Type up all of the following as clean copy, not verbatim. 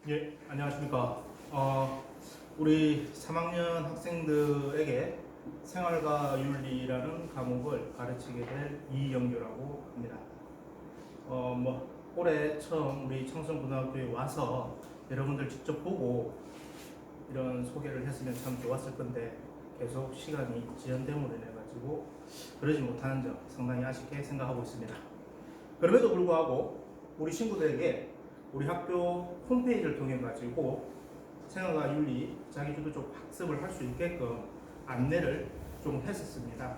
예, 안녕하십니까. 우리 3학년 학생들에게 생활과 윤리라는 과목을 가르치게 될 이영규라고 합니다. 올해 처음 우리 청송고등학교에 와서 여러분들 직접 보고 이런 소개를 했으면 참 좋았을 건데 계속 시간이 지연됨으로 인해가지고 그러지 못하는 점 상당히 아쉽게 생각하고 있습니다. 그럼에도 불구하고 우리 친구들에게 우리 학교 홈페이지를 통해 가지고 생활과 윤리, 자기주도적 학습을 할 수 있게끔 안내를 좀 했었습니다.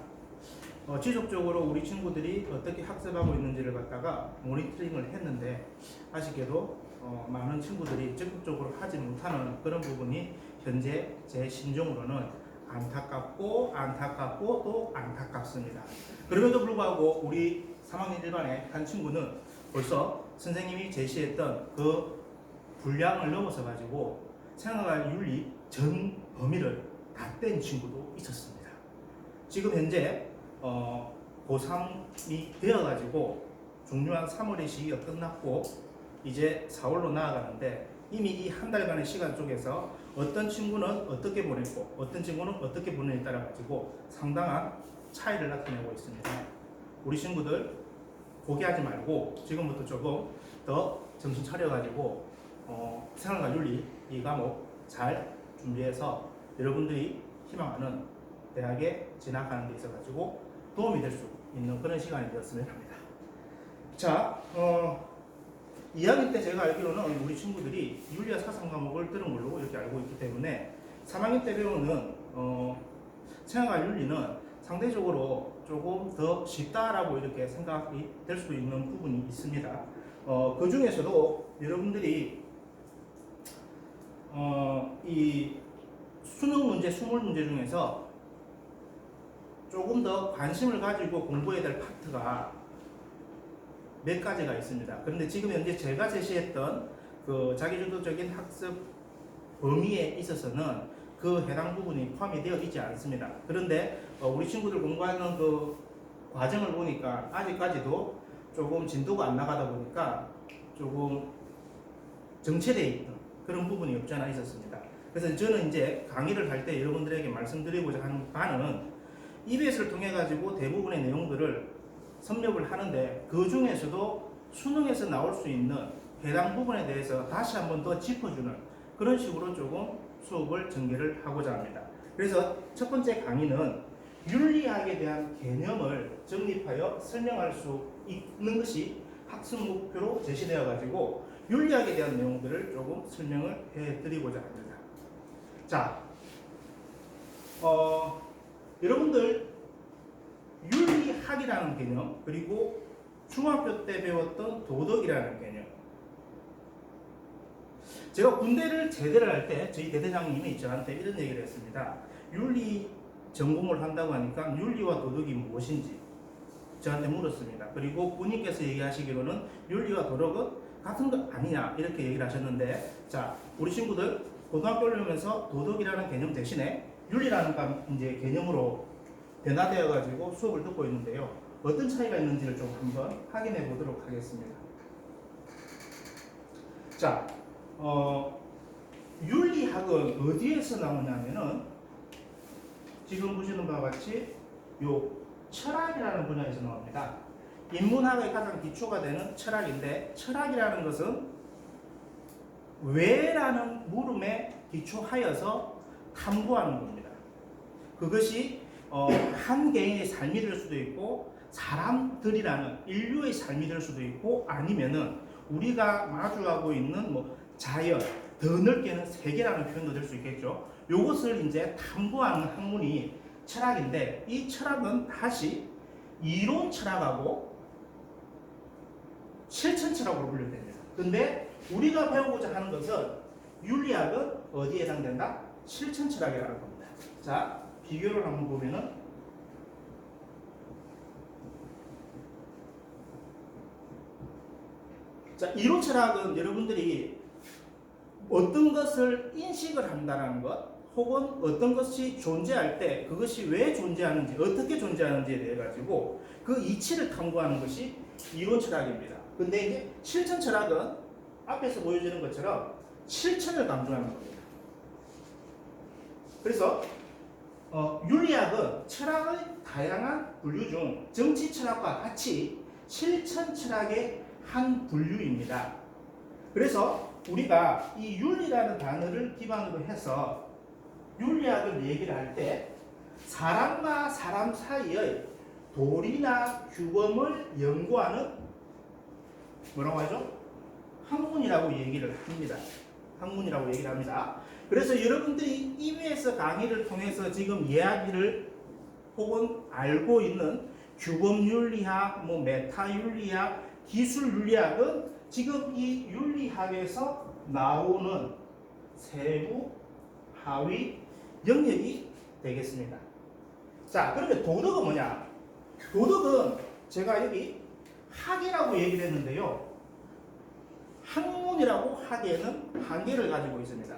지속적으로 우리 친구들이 어떻게 학습하고 있는지를 갖다가 모니터링을 했는데 아쉽게도 많은 친구들이 적극적으로 하지 못하는 그런 부분이 현재 제 심정으로는 안타깝고 또 안타깝습니다. 그럼에도 불구하고 우리 3학년 1반의 한 친구는 벌써 선생님이 제시했던 그 분량을 넘어서 가지고 생활과 윤리 전 범위를 다 뗀 친구도 있었습니다. 지금 현재 고3이 되어 가지고 중요한 3월의 시기가 끝났고 이제 4월로 나아가는데 이미 이 한 달간의 시간 쪽에서 어떤 친구는 어떻게 보냈고 어떤 친구는 어떻게 보내에 따라 가지고 상당한 차이를 나타내고 있습니다. 우리 친구들 포기하지 말고 지금부터 조금 더 정신 차려가지고 생활과 윤리 이 과목 잘 준비해서 여러분들이 희망하는 대학에 진학하는 데 있어가지고 도움이 될 수 있는 그런 시간이 되었으면 합니다. 자, 2학년 때 제가 알기로는 우리 친구들이 윤리와 사상 과목을 들은 걸로 이렇게 알고 있기 때문에 3학년 때 배우는 생활과 윤리는 상대적으로 조금 더 쉽다라고 이렇게 생각이 될 수 있는 부분이 있습니다. 그 중에서도 여러분들이 이 수능 문제, 수물 문제 중에서 조금 더 관심을 가지고 공부해야 될 파트가 몇 가지가 있습니다. 그런데 지금 현재 제가 제시했던 그 자기주도적인 학습 범위에 있어서는 그 해당 부분이 포함이 되어 있지 않습니다. 그런데 우리 친구들 공부하는 그 과정을 보니까 아직까지도 조금 진도가 안 나가다 보니까 조금 정체되어 있던 그런 부분이 없지 않아 있었습니다. 그래서 저는 이제 강의를 할 때 여러분들에게 말씀드리고자 하는 바는 EBS를 통해 가지고 대부분의 내용들을 섭렵을 하는데 그 중에서도 수능에서 나올 수 있는 해당 부분에 대해서 다시 한번 더 짚어주는 그런 식으로 조금 수업을 전개를 하고자 합니다. 그래서 첫 번째 강의는 윤리학에 대한 개념을 정립하여 설명할 수 있는 것이 학습 목표로 제시되어 가지고 윤리학에 대한 내용들을 조금 설명을 해드리고자 합니다. 자, 여러분들 윤리학이라는 개념 그리고 중학교 때 배웠던 도덕이라는 개념, 제가 군대를 제대를 할 때 저희 대대장님이 저한테 이런 얘기를 했습니다. 윤리 전공을 한다고 하니까 윤리와 도덕이 무엇인지 저한테 물었습니다. 그리고 본인께서 얘기하시기로는 윤리와 도덕은 같은 것 아니냐 이렇게 얘기를 하셨는데, 자, 우리 친구들 고등학교를 오면서 도덕이라는 개념 대신에 윤리라는 이제 개념으로 변화되어 가지고 수업을 듣고 있는데요. 어떤 차이가 있는지를 좀 한번 확인해 보도록 하겠습니다. 자, 윤리학은 어디에서 나오냐면은 지금 보시는 바와 같이 요 철학이라는 분야에서 나옵니다. 인문학의 가장 기초가 되는 철학인데, 철학이라는 것은 왜라는 물음에 기초하여서 탐구하는 겁니다. 그것이 한 개인의 삶이 될 수도 있고 사람들이라는 인류의 삶이 될 수도 있고 아니면은 우리가 마주하고 있는 뭐 자연, 더 넓게는 세계라는 표현도 될 수 있겠죠. 요것을 이제 탐구하는 학문이 철학인데, 이 철학은 다시 이론 철학하고 실천 철학으로 분류됩니다. 근데 우리가 배우고자 하는 것은 윤리학은 어디에 해당된다? 실천 철학이라는 겁니다. 자, 비교를 한번 보면은 자, 이론 철학은 여러분들이 어떤 것을 인식을 한다는 것, 혹은 어떤 것이 존재할 때 그것이 왜 존재하는지, 어떻게 존재하는지에 대해 가지고 그 이치를 탐구하는 것이 이론 철학입니다. 근데 이제 실천 철학은 앞에서 보여주는 것처럼 실천을 강조하는 겁니다. 그래서 윤리학은 철학의 다양한 분류 중 정치 철학과 같이 실천 철학의 한 분류입니다. 그래서 우리가 이 윤리라는 단어를 기반으로 해서 윤리학을 얘기를 할 때 사람과 사람 사이의 도리나 규범을 연구하는 뭐라고 하죠? 학문이라고 얘기를 합니다. 학문이라고 얘기를 합니다. 그래서 여러분들이 이외에서 강의를 통해서 지금 이야기를 혹은 알고 있는 규범윤리학, 메타윤리학, 기술윤리학은 지금 이 윤리학에서 나오는 세부, 하위 영역이 되겠습니다. 자, 그러면 도덕은 뭐냐? 도덕은 제가 여기 학이라고 얘기를 했는데요. 학문이라고 하기에는 한계를 가지고 있습니다.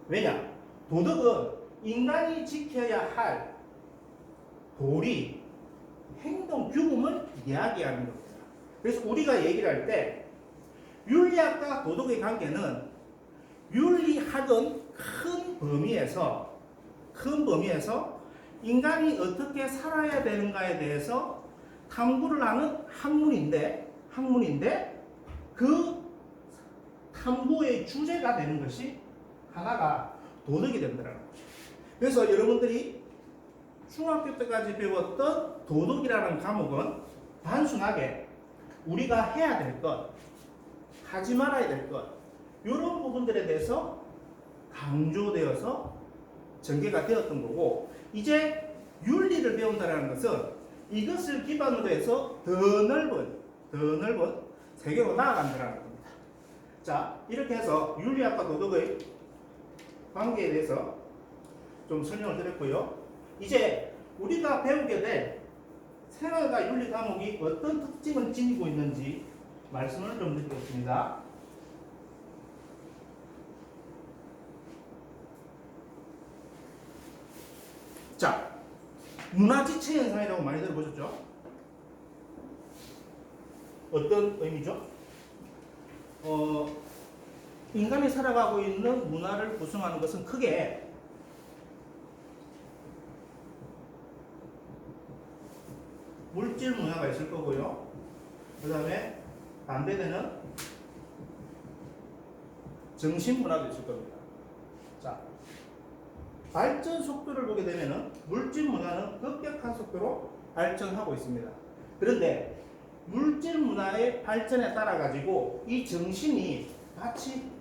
왜냐? 도덕은 인간이 지켜야 할 도리, 행동 규범을 이야기하는 겁니다. 그래서 우리가 얘기를 할 때 윤리학과 도덕의 관계는 윤리학은 큰 범위에서 인간이 어떻게 살아야 되는가에 대해서 탐구를 하는 학문인데 그 탐구의 주제가 되는 것이 하나가 도덕이 된다는 거죠. 그래서 여러분들이 중학교 때까지 배웠던 도덕이라는 과목은 단순하게 우리가 해야 될 것, 하지 말아야 될 것, 이런 부분들에 대해서 강조되어서 전개가 되었던 거고, 이제 윤리를 배운다는 것은 이것을 기반으로 해서 더 넓은 세계로 나아간다는 겁니다. 자, 이렇게 해서 윤리학과 도덕의 관계에 대해서 좀 설명을 드렸고요. 이제 우리가 배우게 될 생활과 윤리 과목이 어떤 특징을 지니고 있는지 말씀을 좀 드리겠습니다. 자, 문화지체 현상이라고 많이 들어보셨죠? 어떤 의미죠? 인간이 살아가고 있는 문화를 구성하는 것은 크게 물질 문화가 있을 거고요. 그 다음에 반대되는 정신 문화도 있을 겁니다. 자, 발전 속도를 보게 되면은 물질 문화는 급격한 속도로 발전하고 있습니다. 그런데 물질 문화의 발전에 따라 가지고 이 정신이 같이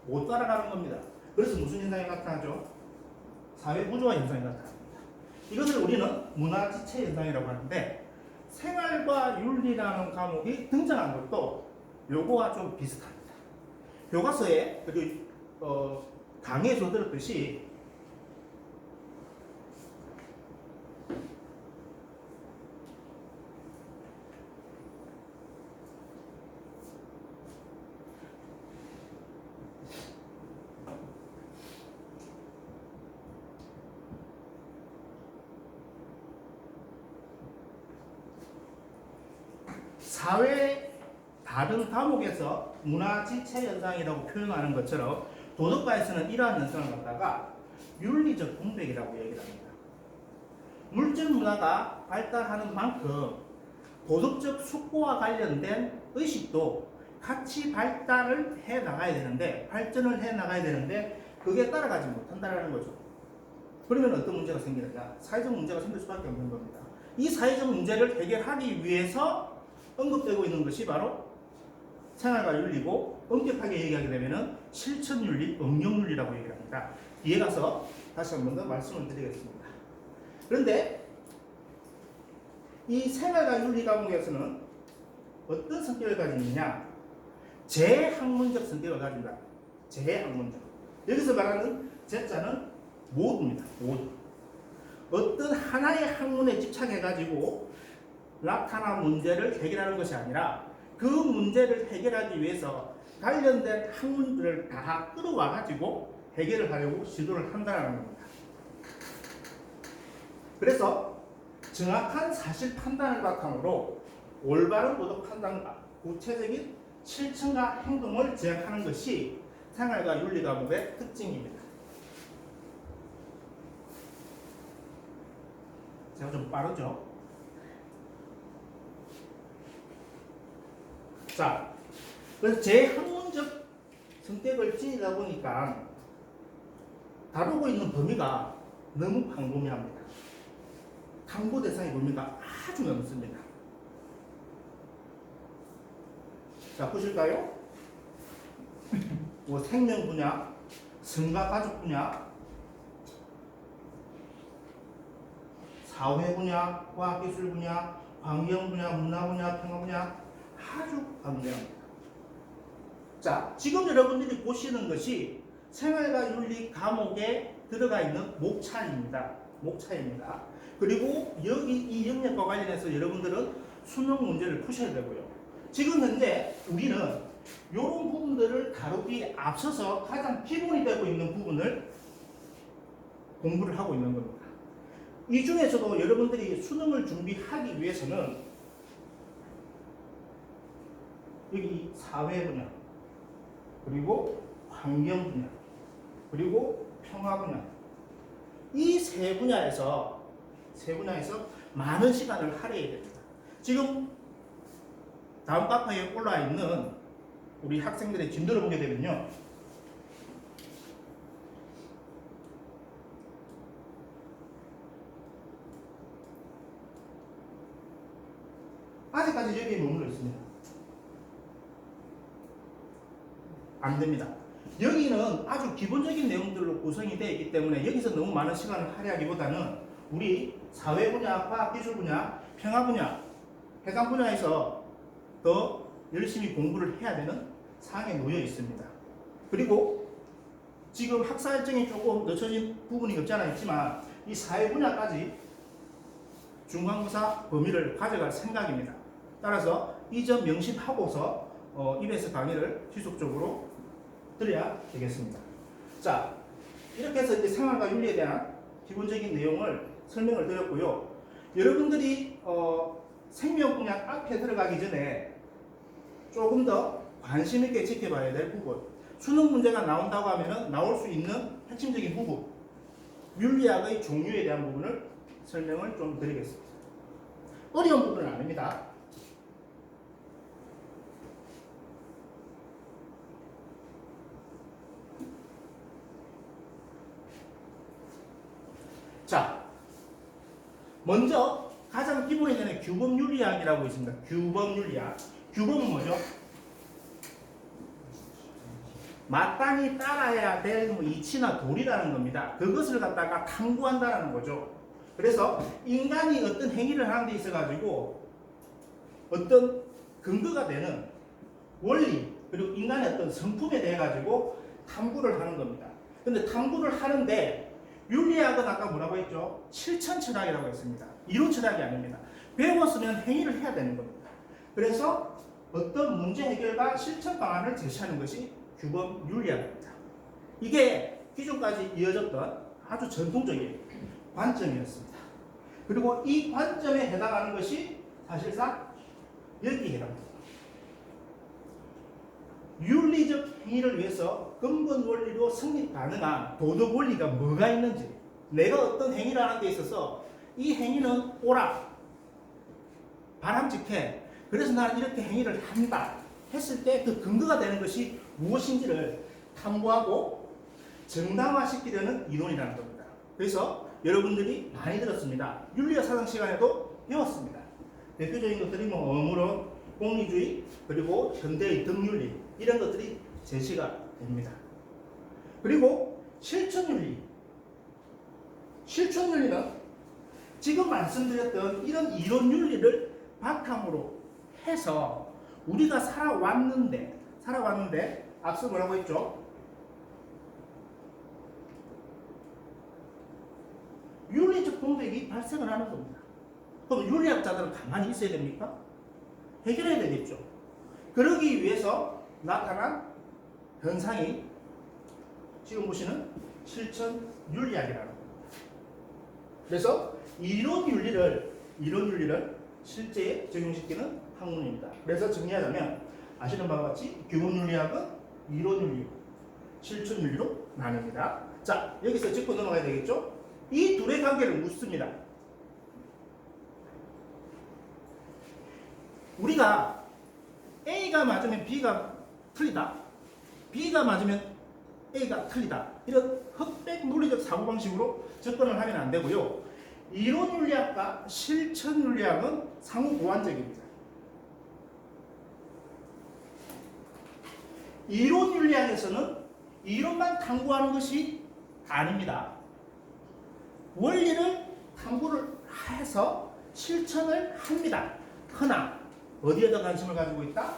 못 따라가는 겁니다. 그래서 무슨 현상이 나타나죠? 사회 부조화 현상이 나타납니다. 이것을 우리는 문화지체 현상이라고 하는데, 생활과 윤리라는 과목이 등장한 것도 요거와 좀 비슷합니다. 교과서에 강의에 줘들었듯이 사회 다른 과목에서 문화지체 현상이라고 표현하는 것처럼 도덕과에서는 이러한 현상을 갖다가 윤리적 공백이라고 얘기를 합니다. 물질 문화가 발달하는 만큼 도덕적 숙고와 관련된 의식도 같이 발전을 해 나가야 되는데 그게 따라가지 못한다는 거죠. 그러면 어떤 문제가 생기느냐? 사회적 문제가 생길 수밖에 없는 겁니다. 이 사회적 문제를 해결하기 위해서 언급되고 있는 것이 바로 생활과 윤리고, 엄격하게 얘기하게 되면 실천윤리, 응용윤리라고 얘기를 합니다. 뒤에 가서 다시 한 번 더 말씀을 드리겠습니다. 그런데 이 생활과 윤리 과목에서는 어떤 성격을 가지느냐? 재학문적 성격을 가진다. 재학문적. 여기서 말하는 제자는 모두입니다. 모두. 어떤 하나의 학문에 집착해가지고 나타난 문제를 해결하는 것이 아니라 그 문제를 해결하기 위해서 관련된 학문들을 다 끌어와가지고 해결을 하려고 시도를 한다는 겁니다. 그래서 정확한 사실 판단을 바탕으로 올바른 도덕 판단과 구체적인 실천과 행동을 제약하는 것이 생활과 윤리 과목의 특징입니다. 제가 좀 빠르죠? 자, 그래서 제 학문적 성격을 지니다 보니까 다루고 있는 범위가 너무 광범위합니다. 탐구 대상의 범위가 아주 넓습니다. 자, 보실까요? 뭐 생명 분야, 성과 가족 분야, 사회 분야, 과학기술 분야, 환경 분야, 문화 분야, 평화 분야 아주 광범위합니다. 자, 지금 여러분들이 보시는 것이 생활과 윤리 과목에 들어가 있는 목차입니다. 목차입니다. 그리고 여기 이 영역과 관련해서 여러분들은 수능 문제를 푸셔야 되고요. 지금 현재 우리는 이런 부분들을 다루기에 앞서서 가장 기본이 되고 있는 부분을 공부를 하고 있는 겁니다. 이 중에서도 여러분들이 수능을 준비하기 위해서는 여기 사회 분야, 그리고 환경 분야, 그리고 평화 분야, 이 세 분야에서 많은 시간을 할애해야 됩니다. 지금 다음 카페에 올라와 있는 우리 학생들의 진도를 보게 되면요, 아직까지 여기에 머물러 있습니다. 안 됩니다. 여기는 아주 기본적인 내용들로 구성이 되어 있기 때문에 여기서 너무 많은 시간을 할애하기보다는 우리 사회 분야, 과학 기술 분야, 평화 분야, 해당 분야에서 더 열심히 공부를 해야 되는 상황에 놓여 있습니다. 그리고 지금 학사 일정이 조금 늦춰진 부분이 없지 않아 있지만 이 사회 분야까지 중간고사 범위를 가져갈 생각입니다. 따라서 이 점 명심하고서 EBS 강의를 지속적으로 드려야 되겠습니다. 자, 이렇게 해서 이제 생활과 윤리에 대한 기본적인 내용을 설명을 드렸고요. 여러분들이 생명 분야 앞에 들어가기 전에 조금 더 관심 있게 지켜봐야 될 부분, 수능 문제가 나온다고 하면 나올 수 있는 핵심적인 부분, 윤리학의 종류에 대한 부분을 설명을 좀 드리겠습니다. 어려운 부분은 아닙니다. 자, 먼저 가장 기본이 되는 규범윤리학이라고 있습니다. 규범윤리학. 규범은 뭐죠? 마땅히 따라야 될 이치나 도리라는 겁니다. 그것을 갖다가 탐구한다는 거죠. 그래서 인간이 어떤 행위를 하는 데 있어 가지고 어떤 근거가 되는 원리, 그리고 인간의 어떤 성품에 대해 가지고 탐구를 하는 겁니다. 근데 탐구를 하는데 윤리학은 아까 뭐라고 했죠? 실천 철학이라고 했습니다. 이론 철학이 아닙니다. 배웠으면 행위를 해야 되는 겁니다. 그래서 어떤 문제 해결과 실천 방안을 제시하는 것이 규범 윤리학입니다. 이게 기존까지 이어졌던 아주 전통적인 관점이었습니다. 그리고 이 관점에 해당하는 것이 사실상 여기에 해당합니다. 윤리적 행위를 위해서 근본 원리로 성립 가능한 도덕 원리가 뭐가 있는지, 내가 어떤 행위를 하는 데 있어서 이 행위는 옳아, 바람직해, 그래서 나는 이렇게 행위를 한다 했을 때 그 근거가 되는 것이 무엇인지를 탐구하고 정당화시키려는 이론이라는 겁니다. 그래서 여러분들이 많이 들었습니다. 윤리학 사상 시간에도 배웠습니다. 대표적인 것들이 뭐 어무론, 공리주의, 그리고 현대의 덕윤리, 이런 것들이 제시가 됩니다. 그리고 실천윤리. 실천윤리는 지금 말씀드렸던 이런 이론윤리를 바탕으로 해서 우리가 살아왔는데 앞서 뭐라고 했죠? 윤리적 공백이 발생을 하는 겁니다. 그럼 윤리학자들은 가만히 있어야 됩니까? 해결해야 되겠죠. 그러기 위해서 나타난 현상이 지금 보시는 실천 윤리학이라는 겁니다. 그래서 이론 윤리를 실제에 적용시키는 학문입니다. 그래서 정리하자면 아시는 바와 같이 규범 윤리학은 이론 윤리고, 실천윤리로 나뉩니다. 자, 여기서 짚고 넘어가야 되겠죠? 이 둘의 관계를 묻습니다. 우리가 A가 맞으면 B가 틀리다, B가 맞으면 A가 틀리다, 이런 흑백 논리적 사고방식으로 접근을 하면 안 되고요. 이론윤리학과 실천윤리학은 상호 보완적입니다. 이론윤리학에서는 이론만 탐구하는 것이 아닙니다. 원리를 탐구를 해서 실천을 합니다. 그러나 어디에 더 관심을 가지고 있다?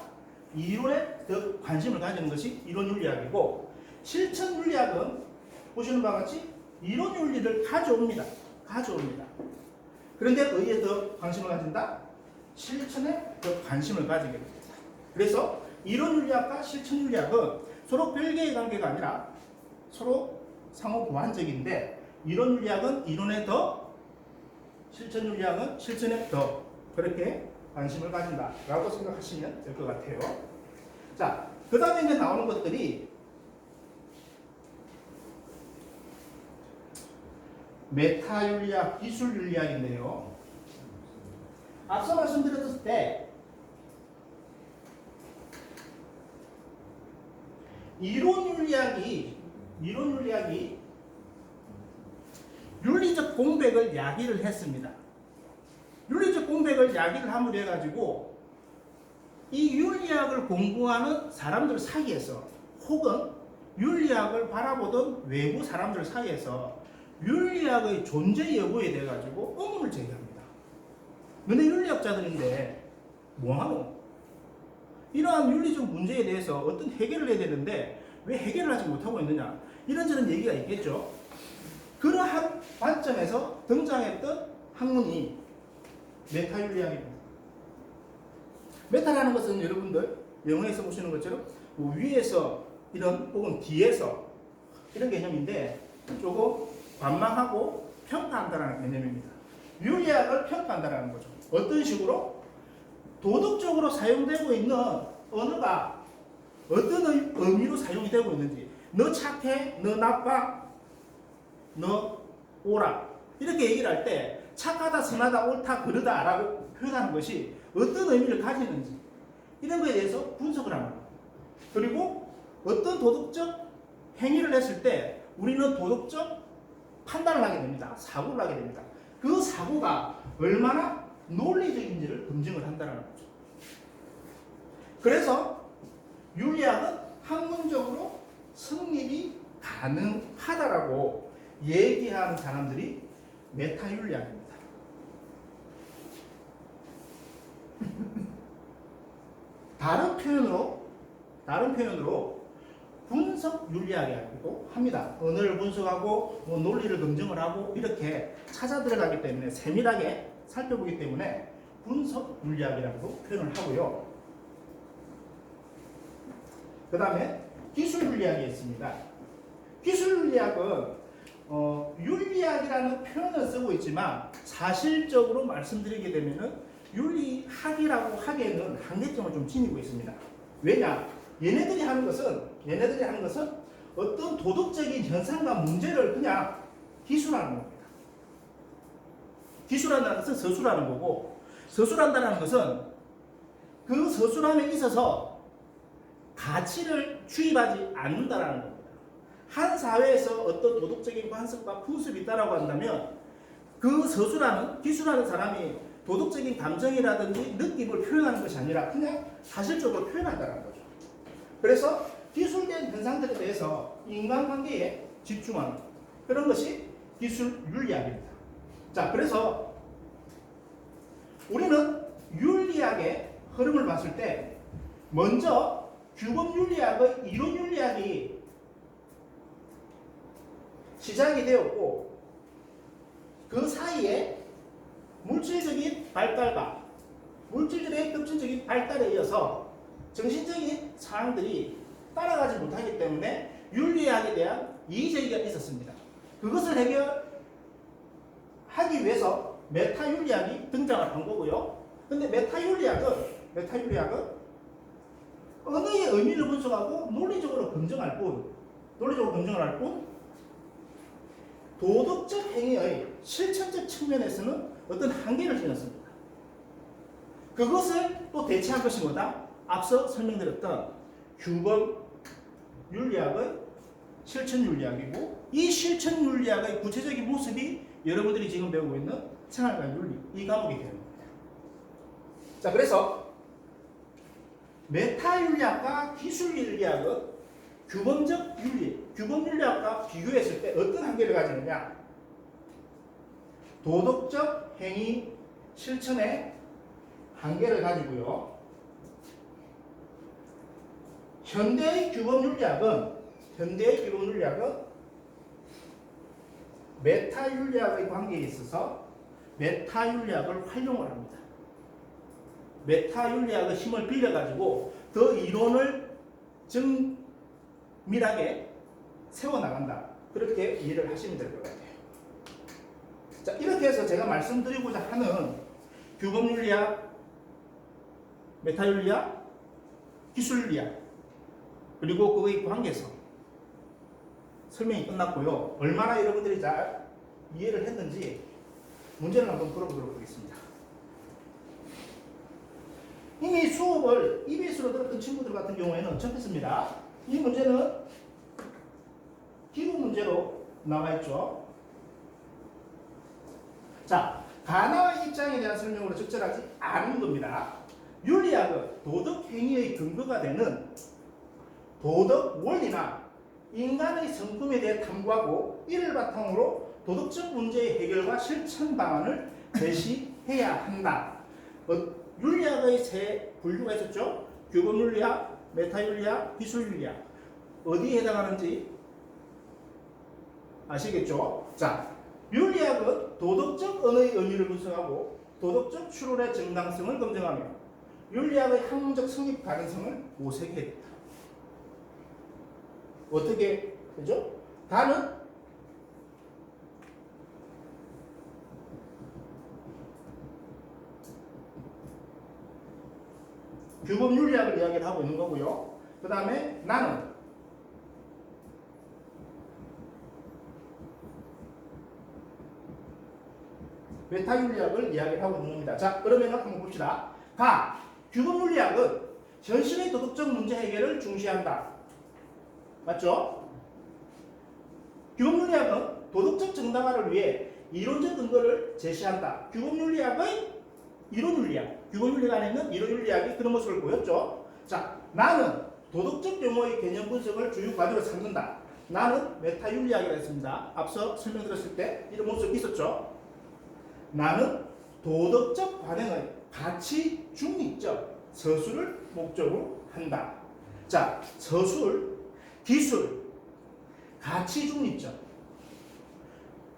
이론에 더 관심을 가지는 것이 이론윤리학이고, 실천윤리학은 보시는 바와 같이 이론윤리를 가져옵니다. 그런데 어디에 더 관심을 가진다? 실천에 더 관심을 가지게 됩니다. 그래서 이론윤리학과 실천윤리학은 서로 별개의 관계가 아니라 서로 상호 보완적인데, 이론윤리학은 이론에 더, 실천윤리학은 실천에 더, 그렇게 관심을 가진다라고 생각하시면 될 것 같아요. 자, 그 다음에 이제 나오는 것들이 메타윤리학, 기술윤리학인데요. 앞서 말씀드렸을 때 이론윤리학이 윤리적 공백을 야기를 했습니다. 윤리적 공백을 야기를 함으로 해가지고 이 윤리학을 공부하는 사람들 사이에서, 혹은 윤리학을 바라보던 외부 사람들 사이에서 윤리학의 존재 여부에 대해 가지고 의문을 제기합니다. 너네 윤리학자들인데 뭐하노? 이러한 윤리적 문제에 대해서 어떤 해결을 해야 되는데 왜 해결을 하지 못하고 있느냐, 이런저런 얘기가 있겠죠. 그러한 관점에서 등장했던 학문이 메타윤리학입니다. 메타라는 것은 여러분들 영어에서 보시는 것처럼 위에서 이런, 혹은 뒤에서 이런 개념인데, 조금 관망하고 평가한다는 개념입니다. 윤리학을 평가한다는 거죠. 어떤 식으로? 도덕적으로 사용되고 있는 언어가 어떤 의미로 사용이 되고 있는지, 너 착해, 너 나빠, 너 오라, 이렇게 얘기를 할 때 착하다, 선하다, 옳다, 그르다 라고 표현하는 것이 어떤 의미를 가지는지, 이런 것에 대해서 분석을 하는 거예요. 그리고 어떤 도덕적 행위를 했을 때 우리는 도덕적 판단을 하게 됩니다. 사고를 하게 됩니다. 그 사고가 얼마나 논리적인지를 검증을 한다는 거죠. 그래서 윤리학은 학문적으로 성립이 가능하다라고 얘기하는 사람들이 메타윤리학입니다. 다른 표현으로 분석 윤리학이라고 합니다. 언어를 분석하고 논리를 검증을 하고 이렇게 찾아 들어가기 때문에, 세밀하게 살펴보기 때문에 분석 윤리학이라고 표현을 하고요. 그 다음에 기술 윤리학이 있습니다. 기술 윤리학은 윤리학이라는 표현을 쓰고 있지만 사실적으로 말씀드리게 되면은 윤리학이라고 하기에는 한계점을 좀 지니고 있습니다. 왜냐? 얘네들이 하는 것은 어떤 도덕적인 현상과 문제를 그냥 기술하는 겁니다. 기술한다는 것은 서술하는 거고, 서술한다는 것은 그 서술함에 있어서 가치를 주입하지 않는다라는 겁니다. 한 사회에서 어떤 도덕적인 관습과 풍습이 있다라고 한다면 그 서술하는, 기술하는 사람이 도덕적인 감정이라든지 느낌을 표현하는 것이 아니라 그냥 사실적으로 표현한다는 거죠. 그래서 기술된 현상들에 대해서 인간관계에 집중하는 그런 것이 기술 윤리학입니다. 자, 그래서 우리는 윤리학의 흐름을 봤을 때 먼저 규범 윤리학의 이론 윤리학이 시작이 되었고, 그 사이에 물질적인 발달과 물질들의 급진적인 발달에 이어서 정신적인 사항들이 따라가지 못하기 때문에 윤리학에 대한 이의제기가 있었습니다. 그것을 해결하기 위해서 메타윤리학이 등장을 한 거고요. 근데 메타윤리학은 언어의 의미를 분석하고 논리적으로 검증할 뿐 논리적으로 검증을 할 뿐 도덕적 행위의 실천적 측면에서는 어떤 한계를 지녔습니다. 그것을 또 대체한 것이 뭐다? 앞서 설명드렸던 규범 윤리학의 실천 윤리학이고, 이 실천 윤리학의 구체적인 모습이 여러분들이 지금 배우고 있는 생활관 윤리 이 과목이 되는 겁니다. 자, 그래서 메타 윤리학과 기술 윤리학은 규범적 윤리, 규범 윤리학과 비교했을 때 어떤 한계를 가지느냐? 도덕적 행위 실천의 한계를 가지고요. 현대의 규범 윤리학은 메타 윤리학의 관계에 있어서 메타 윤리학을 활용을 합니다. 메타 윤리학의 힘을 빌려가지고 더 이론을 정밀하게 세워나간다. 그렇게 이해를 하시면 될 것 같아요. 자, 이렇게 해서 제가 말씀드리고자 하는 규범 윤리학, 메타 윤리학, 기술 윤리학, 그리고 그의 관계성 설명이 끝났고요. 얼마나 여러분들이 잘 이해를 했는지 문제를 한번 풀어보도록 하겠습니다. 이미 수업을 EBS로 들었던 친구들 같은 경우에는 접했습니다. 이 문제는 기본 문제로 나와 있죠. 자, 가나와 입장에 대한 설명으로 적절하지 않은 겁니다. 윤리학은 도덕 행위의 근거가 되는 도덕 원리나 인간의 성품에 대해 탐구하고 이를 바탕으로 도덕적 문제의 해결과 실천 방안을 제시해야 한다. 윤리학의 세 분류가 있었죠. 규범 윤리학, 메타 윤리학, 기술 윤리학. 어디에 해당하는지 아시겠죠? 자, 윤리학은 도덕적 언어의 의미를 분석하고 도덕적 추론의 정당성을 검증하며 윤리학의 학문적 성립 가능성을 모색해야 된다. 어떻게 되죠? 다는 규범 윤리학을 이야기를 하고 있는 거고요. 그 다음에 나는 메타 윤리학을 이야기를 하고 있는 겁니다. 자, 그러면 한번 봅시다. 규범 윤리학은 현실의 도덕적 문제 해결을 중시한다. 맞죠? 규범 윤리학은 도덕적 정당화를 위해 이론적 근거를 제시한다. 규범 윤리학의 이론 윤리학, 규범 윤리학 안에 있는 이론 윤리학이 그런 모습을 보였죠. 자, 나는 도덕적 용어의 개념 분석을 주요 과제로 삼는다. 나는 메타 윤리학이라 했습니다. 앞서 설명드렸을 때 이런 모습이 있었죠. 나는 도덕적 반응의 가치 중립적 서술을 목적으로 한다. 자, 서술, 기술, 가치 중립적.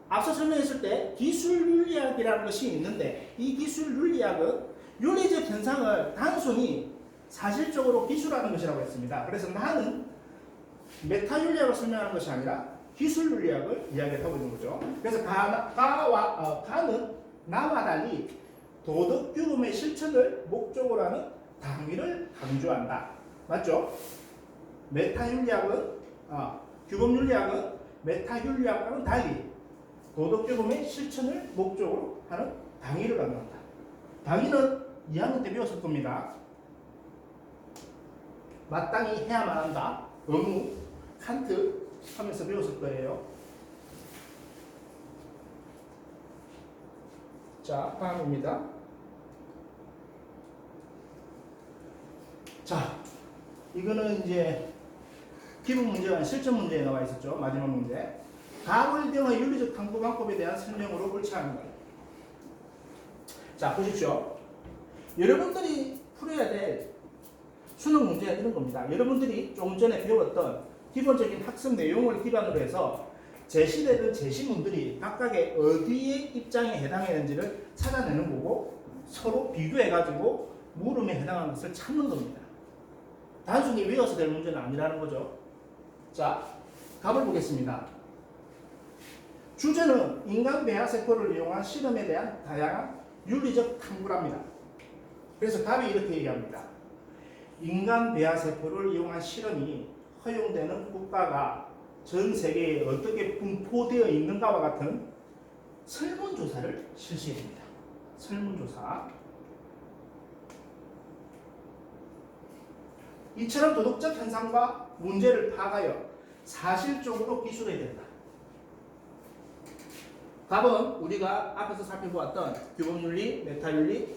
앞서 설명했을 때 기술 윤리학이라는 것이 있는데 이 기술 윤리학은 윤리적 현상을 단순히 사실적으로 기술하는 것이라고 했습니다. 그래서 나는 메타 윤리학을 설명하는 것이 아니라 기술 윤리학을 이야기하고 있는 거죠. 그래서 가는 나와 달리 도덕 규범의 실천을 목적으로 하는 당위를 강조한다. 맞죠? 메타 윤리학은 규범 윤리학은 메타 윤리학과는 달리 도덕 규범의 실천을 목적으로 하는 당위를 강조한다. 당위는 2학년 때 배웠을 겁니다. 마땅히 해야만 한다. 의무, 칸트 하면서 배웠을 거예요. 자, 다음입니다. 자, 이거는 이제 기본 문제가 아니라 실전 문제에 나와 있었죠. 마지막 문제. 가불병의 윤리적 탐구 방법에 대한 설명으로 옳지 않은 거예요. 자, 보십시오. 여러분들이 풀어야 될 수능 문제가 이런 겁니다. 여러분들이 조금 전에 배웠던 기본적인 학습 내용을 기반으로 해서 제시되는 제시문들이 각각의 어디에 입장에 해당하는지를 찾아내는 거고 서로 비교해가지고 물음에 해당하는 것을 찾는 겁니다. 단순히 외워서 될 문제는 아니라는 거죠. 자, 답을 보겠습니다. 주제는 인간 배아세포를 이용한 실험에 대한 다양한 윤리적 탐구랍니다. 그래서 답이 이렇게 얘기합니다. 인간 배아세포를 이용한 실험이 허용되는 국가가 전 세계에 어떻게 분포되어 있는가와 같은 설문조사를 실시합니다. 설문조사. 이처럼 도덕적 현상과 문제를 파악하여 사실적으로 기술해야 된다. 답은 우리가 앞에서 살펴보았던 규범윤리, 메타윤리,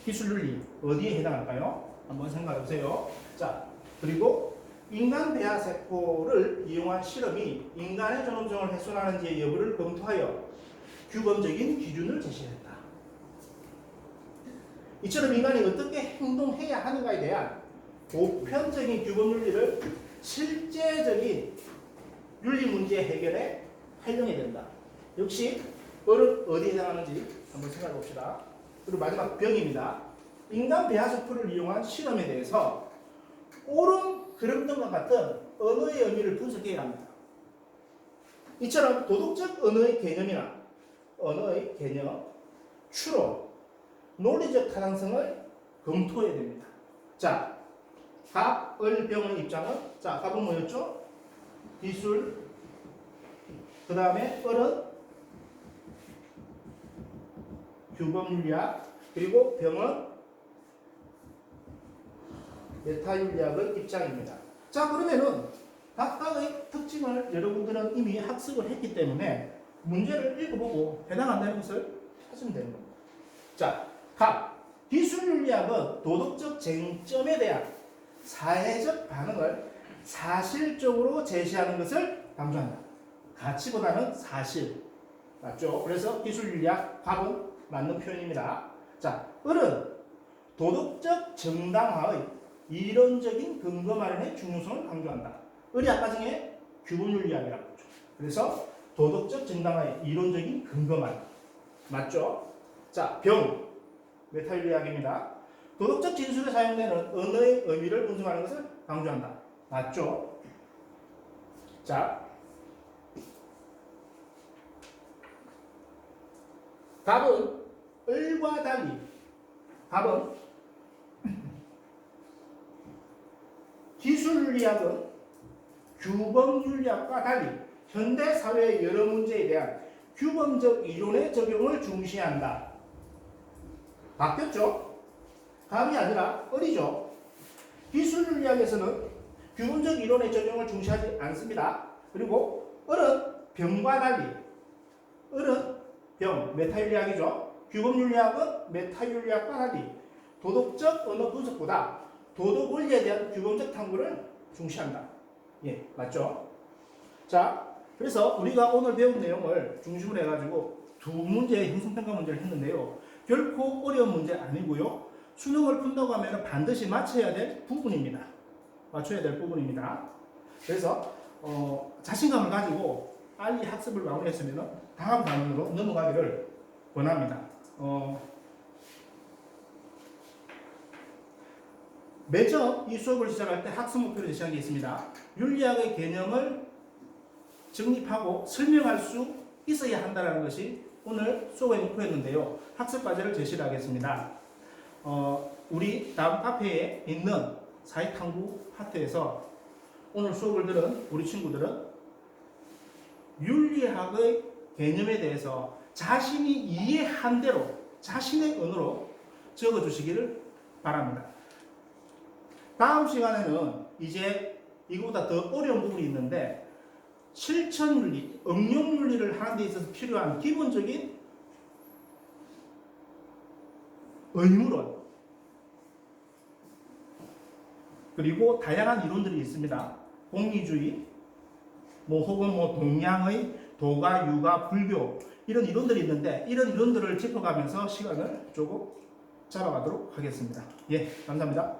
기술윤리 어디에 해당할까요? 한번 생각해 보세요. 자, 그리고 인간 배아세포를 이용한 실험이 인간의 존엄성을 훼손하는지의 여부를 검토하여 규범적인 기준을 제시했다. 이처럼 인간이 어떻게 행동해야 하는가에 대한 보편적인 규범윤리를 실제적인 윤리 문제 해결에 활용해야 된다. 역시 어른 어디에 해당하는지 한번 생각해 봅시다. 그리고 마지막 병입니다. 인간 배아세포를 이용한 실험에 대해서 옳은 그름 등과 같은 언어의 의미를 분석해야 합니다. 이처럼 도덕적 언어의 개념이나 언어의 개념, 추론, 논리적 타당성을 검토해야 됩니다. 자, 갑, 을, 병의 입장은, 자, 갑은 뭐였죠? 기술, 그 다음에 을은 규범윤리학, 그리고 병은 메타윤리학의 입장입니다. 자, 그러면은 각각의 특징을 여러분들은 이미 학습을 했기 때문에 문제를 읽어보고 해당 안 되는 것을 찾으면 되는 겁니다. 자, 갑, 기술윤리학은 도덕적 쟁점에 대한 사회적 반응을 사실적으로 제시하는 것을 강조한다. 가치보다는 사실. 맞죠? 그래서 기술윤리학 갑은 맞는 표현입니다. 자, 을은 도덕적 정당화의 이론적인 근거 마련의 중요성을 강조한다. 을이 아까 중에 규범윤리학이라고 했죠. 그래서 도덕적 정당화의 이론적인 근거 마련. 맞죠? 자, 병, 메타윤리학입니다. 도덕적 진술에 사용되는 언어의 의미를 분석하는 것을 강조한다. 맞죠? 자, 답은 을과 달리, 답은 기술윤리학은 규범윤리학과 달리 현대 사회의 여러 문제에 대한 규범적 이론의 적용을 중시한다. 바뀌었죠? 답이 아니라 을이죠. 기술윤리학에서는 규범적 이론의 적용을 중시하지 않습니다. 그리고 을은 병과 달리, 을은 병, 메타윤리학이죠. 규범윤리학은 메타윤리학과 달리 도덕적 언어 분석보다 도덕 원리에 대한 규범적 탐구를 중시한다. 예, 맞죠? 자, 그래서 우리가 오늘 배운 내용을 중심으로 해가지고 두 문제의 형성평가 문제를 했는데요. 결코 어려운 문제 아니고요. 수능을 푼다고 하면 반드시 맞춰야 될 부분입니다. 맞춰야 될 부분입니다. 그래서 자신감을 가지고 빨리 학습을 마무리했으면 다음 단원으로 넘어가기를 원합니다. 매점 이 수업을 시작할 때 학습 목표를 제시한 게 있습니다. 윤리학의 개념을 정립하고 설명할 수 있어야 한다는 것이 오늘 수업의 목표였는데요. 학습 과제를 제시를 하겠습니다. 우리 다음 카페에 있는 사회탐구 파트에서 오늘 수업을 들은 우리 친구들은 윤리학의 개념에 대해서 자신이 이해한 대로 자신의 언어로 적어주시기를 바랍니다. 다음 시간에는 이제 이거보다 더 어려운 부분이 있는데 실천윤리, 응용윤리를 하는 데 있어서 필요한 기본적인 의무론 그리고 다양한 이론들이 있습니다. 공리주의, 혹은 동양의 도가, 유가, 불교 이런 이론들이 있는데 이런 이론들을 짚어가면서 시간을 조금 잡아가도록 하겠습니다. 예, 감사합니다.